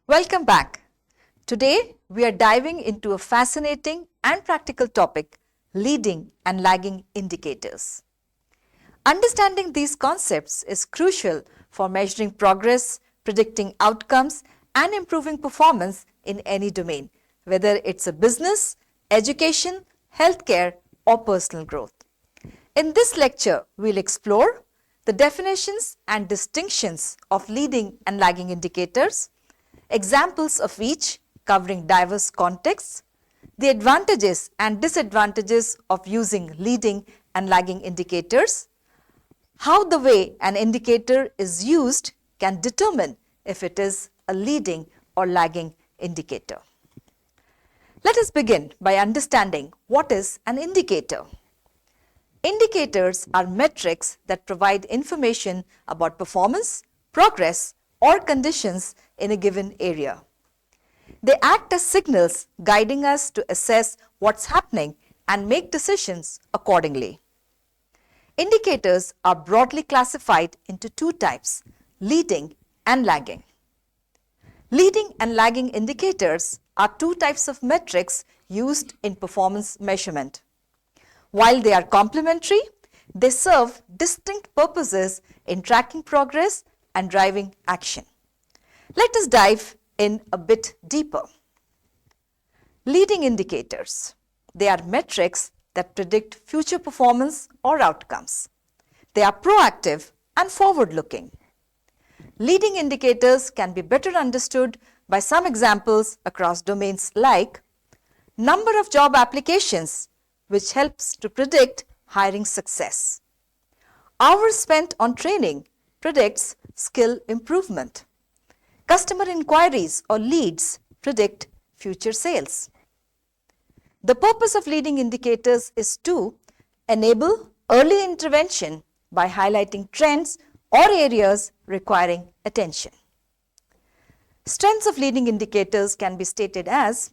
Welcome back. Today, we are diving into a fascinating and practical topic, leading and lagging indicators. Understanding these concepts is crucial for measuring progress, predicting outcomes, and improving performance in any domain, whether it's a business, education, healthcare, or personal growth. In this lecture, we'll explore the definitions and distinctions of leading and lagging indicators, examples of each covering diverse contexts, the advantages and disadvantages of using leading and lagging indicators, how the way an indicator is used can determine if it is a leading or lagging indicator. Let us begin by understanding what is an indicator. Indicators are metrics that provide information about performance, progress, or conditions in a given area. They act as signals guiding us to assess what's happening and make decisions accordingly. Indicators are broadly classified into two types, leading and lagging. Leading and lagging indicators are two types of metrics used in performance measurement. While they are complementary, they serve distinct purposes in tracking progress and driving action. Let us dive in a bit deeper. Leading indicators. They are metrics that predict future performance or outcomes. They are proactive and forward-looking. Leading indicators can be better understood by some examples across domains like number of job applications, which helps to predict hiring success. Hours spent on training predicts skill improvement. Customer inquiries or leads predict future sales. The purpose of leading indicators is to enable early intervention by highlighting trends or areas requiring attention. Strengths of leading indicators can be stated as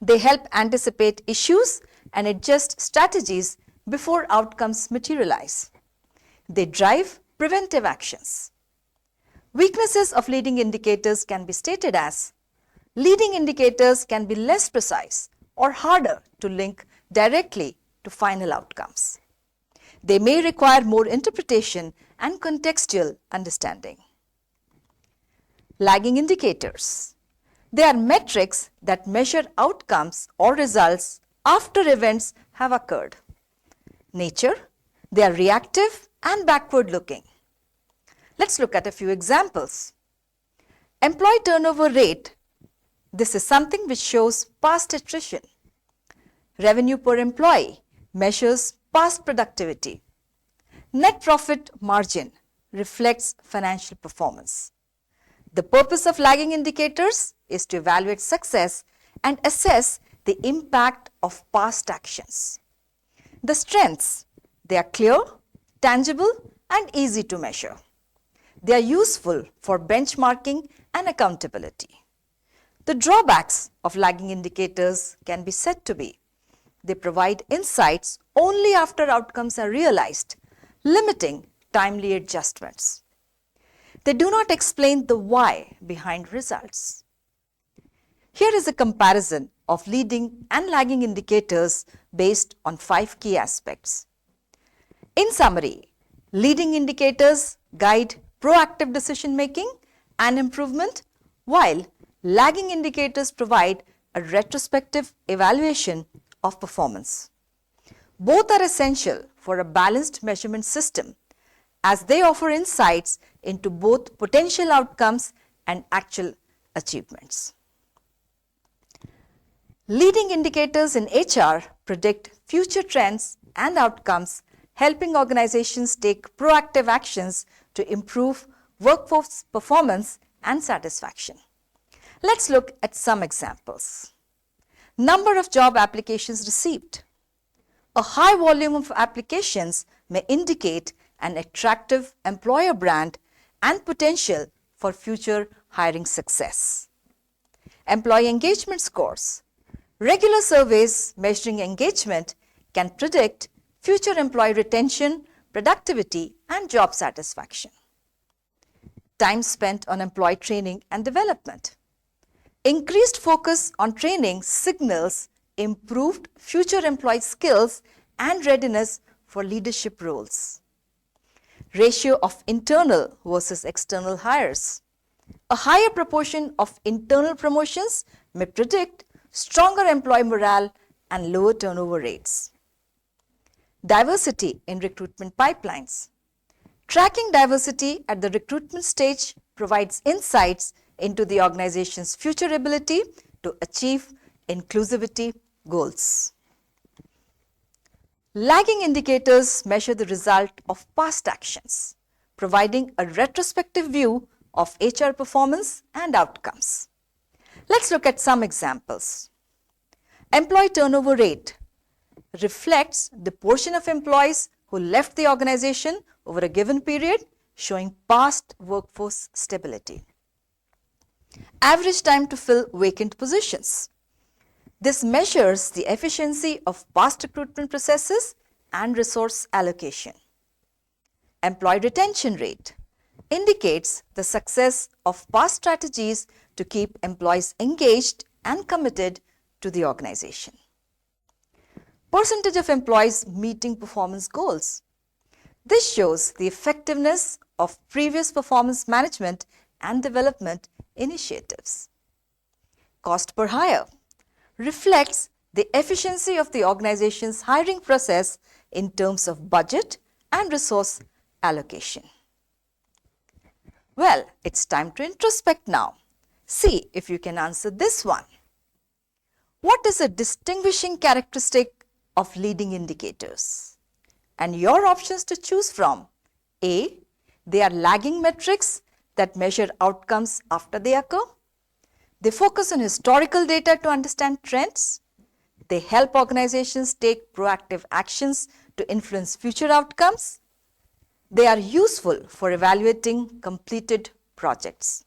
they help anticipate issues and adjust strategies before outcomes materialize. They drive preventive actions. Weaknesses of leading indicators can be stated as leading indicators can be less precise or harder to link directly to final outcomes. They may require more interpretation and contextual understanding. Lagging indicators. They are metrics that measure outcomes or results after events have occurred. Nature. They are reactive and backward-looking. Let's look at a few examples. Employee turnover rate. This is something which shows past attrition. Revenue per employee measures past productivity. Net profit margin reflects financial performance. The purpose of lagging indicators is to evaluate success and assess the impact of past actions. The strengths. They are clear, tangible, and easy to measure. They are useful for benchmarking and accountability. The drawbacks of lagging indicators can be said to be they provide insights only after outcomes are realized, limiting timely adjustments. They do not explain the why behind results. Here is a comparison of leading and lagging indicators based on 5 key aspects. In summary, leading indicators guide proactive decision making and improvement, while lagging indicators provide a retrospective evaluation of performance. Both are essential for a balanced measurement system as they offer insights into both potential outcomes and actual achievements. Leading indicators in HR predict future trends and outcomes, helping organizations take proactive actions to improve workforce performance and satisfaction. Let's look at some examples. Number of job applications received. A high volume of applications may indicate an attractive employer brand and potential for future hiring success. Employee engagement scores. Regular surveys measuring engagement can predict future employee retention, productivity, and job satisfaction. time spent on employee training and development. Increased focus on training signals improved future employee skills and readiness for leadership roles. Ratio of internal versus external hires. A higher proportion of internal promotions may predict stronger employee morale and lower turnover rates. Diversity in recruitment pipelines. Tracking diversity at the recruitment stage provides insights into the organization's future ability to achieve inclusivity goals. Lagging indicators measure the result of past actions, providing a retrospective view of HR performance and outcomes. Let's look at some examples. Employee turnover rate reflects the portion of employees who left the organization over a given period, showing past workforce stability. Average time to fill vacant positions. This measures the efficiency of past recruitment processes and resource allocation. Employee retention rate indicates the success of past strategies to keep employees engaged and committed to the organization. Percentage of employees meeting performance goals. This shows the effectiveness of previous performance management and development initiatives. Cost per hire reflects the efficiency of the organization's hiring process in terms of budget and resource allocation. Well, it's time to introspect now. See if you can answer this one. What is a distinguishing characteristic of leading indicators? And your options to choose from: A, they are lagging metrics that measure outcomes after they occur. They focus on historical data to understand trends. They help organizations take proactive actions to influence future outcomes. They are useful for evaluating completed projects.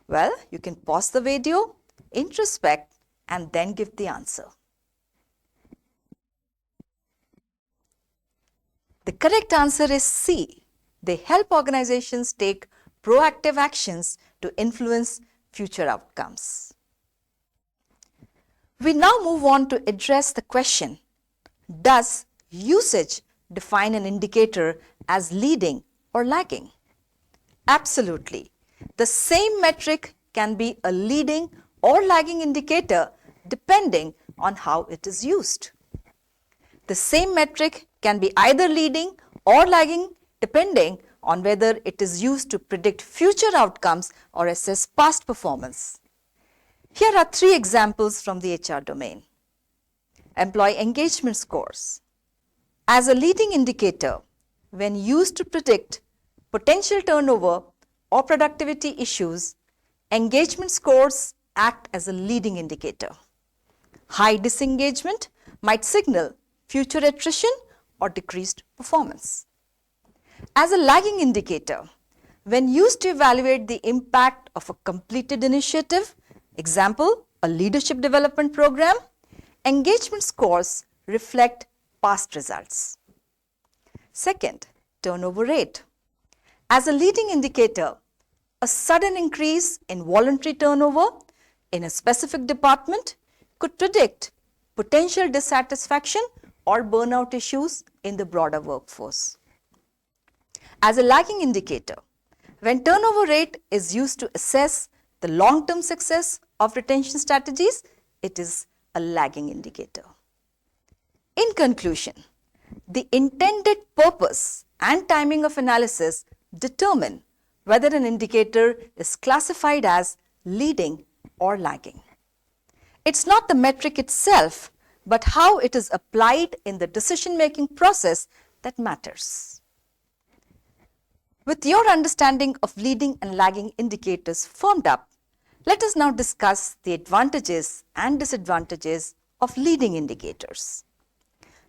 Well, you can pause the video, introspect, and then give the answer. The correct answer is C. They help organizations take proactive actions to influence future outcomes. We now move on to address the question, does usage define an indicator as leading or lagging? Absolutely. The same metric can be a leading or lagging indicator depending on how it is used. The same metric can be either leading or lagging depending on whether it is used to predict future outcomes or assess past performance. Here are 3 examples from the HR domain. Employee engagement scores. As a leading indicator, when used to predict potential turnover or productivity issues, engagement scores act as a leading indicator. High disengagement might signal future attrition or decreased performance. As a lagging indicator, when used to evaluate the impact of a completed initiative, example, a leadership development program, engagement scores reflect past results. Second, turnover rate. As a leading indicator, a sudden increase in voluntary turnover in a specific department could predict potential dissatisfaction or burnout issues in the broader workforce. As a lagging indicator, when turnover rate is used to assess the long-term success of retention strategies, it is a lagging indicator. In conclusion, the intended purpose and timing of analysis determine whether an indicator is classified as leading or lagging. It's not the metric itself, but how it is applied in the decision-making process that matters. With your understanding of leading and lagging indicators firmed up, let us now discuss the advantages and disadvantages of leading indicators.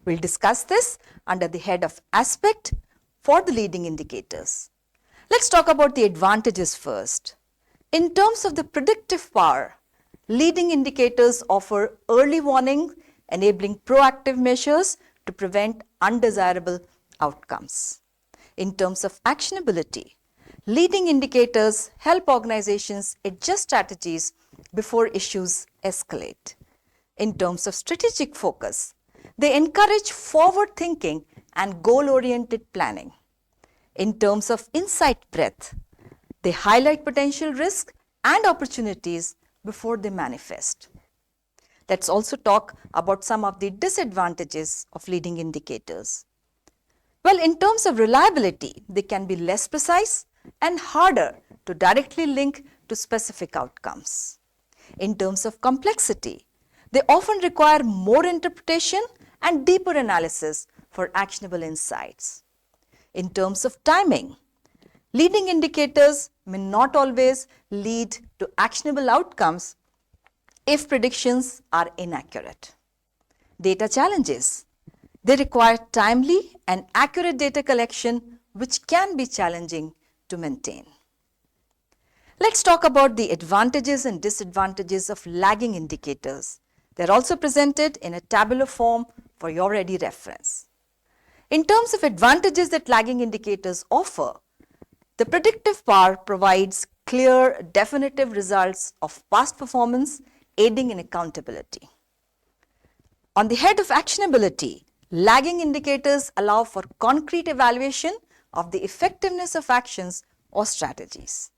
We'll discuss this under the head of aspect for the leading indicators. Let's talk about the advantages first. In terms of the predictive power, leading indicators offer early warning, enabling proactive measures to prevent undesirable outcomes. In terms of actionability, Leading indicators help organizations adjust strategies before issues escalate. In terms of strategic focus, they encourage forward thinking and goal-oriented planning. In terms of insight breadth, they highlight potential risks and opportunities before they manifest. Let's also talk about some of the disadvantages of leading indicators. Well, in terms of reliability, they can be less precise and harder to directly link to specific outcomes. In terms of complexity, they often require more interpretation and deeper analysis for actionable insights. In terms of timing, leading indicators may not always lead to actionable outcomes if predictions are inaccurate. Data challenges. They require timely and accurate data collection, which can be challenging to maintain. Let's talk about the advantages and disadvantages of lagging indicators. They're also presented in a tabular form for your ready reference. In terms of advantages that lagging indicators offer, the predictive power provides clear, definitive results of past performance, aiding in accountability. On the head of actionability, lagging indicators allow for concrete evaluation of the effectiveness of actions or strategies.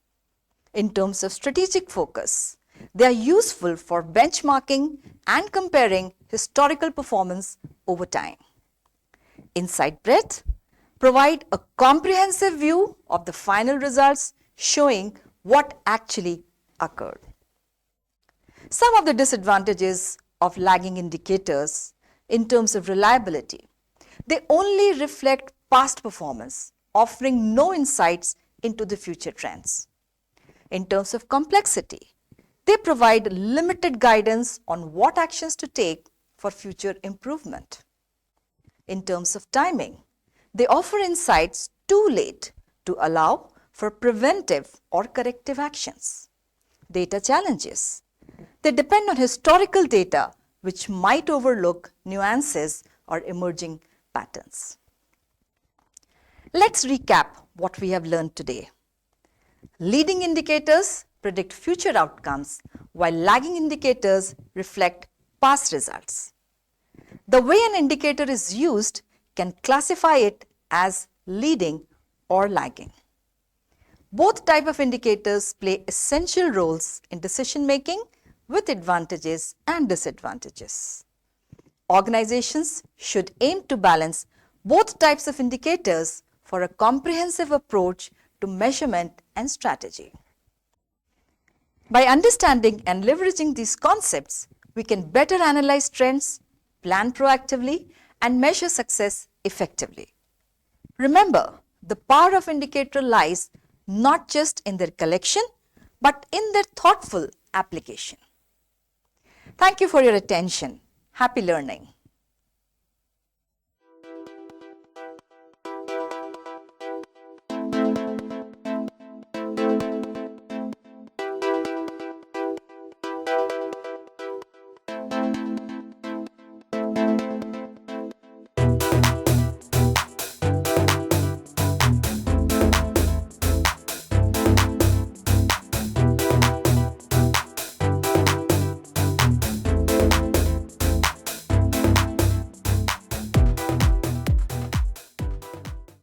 In terms of strategic focus, they are useful for benchmarking and comparing historical performance over time. Insight breadth provide a comprehensive view of the final results showing what actually occurred. Some of the disadvantages of lagging indicators in terms of reliability, they only reflect past performance, offering no insights into the future trends. In terms of complexity, they provide limited guidance on what actions to take for future improvement. In terms of timing, they offer insights too late to allow for preventive or corrective actions. Data challenges. They depend on historical data which might overlook nuances or emerging patterns. Let's recap what we have learned today. Leading indicators predict future outcomes, while lagging indicators reflect past results. The way an indicator is used can classify it as leading or lagging. Both types of indicators play essential roles in decision making with advantages and disadvantages. Organizations should aim to balance both types of indicators for a comprehensive approach to measurement and strategy. By understanding and leveraging these concepts, we can better analyze trends, plan proactively, and measure success effectively. Remember, the power of indicator lies not just in their collection, but in their thoughtful application. Thank you for your attention. Happy learning.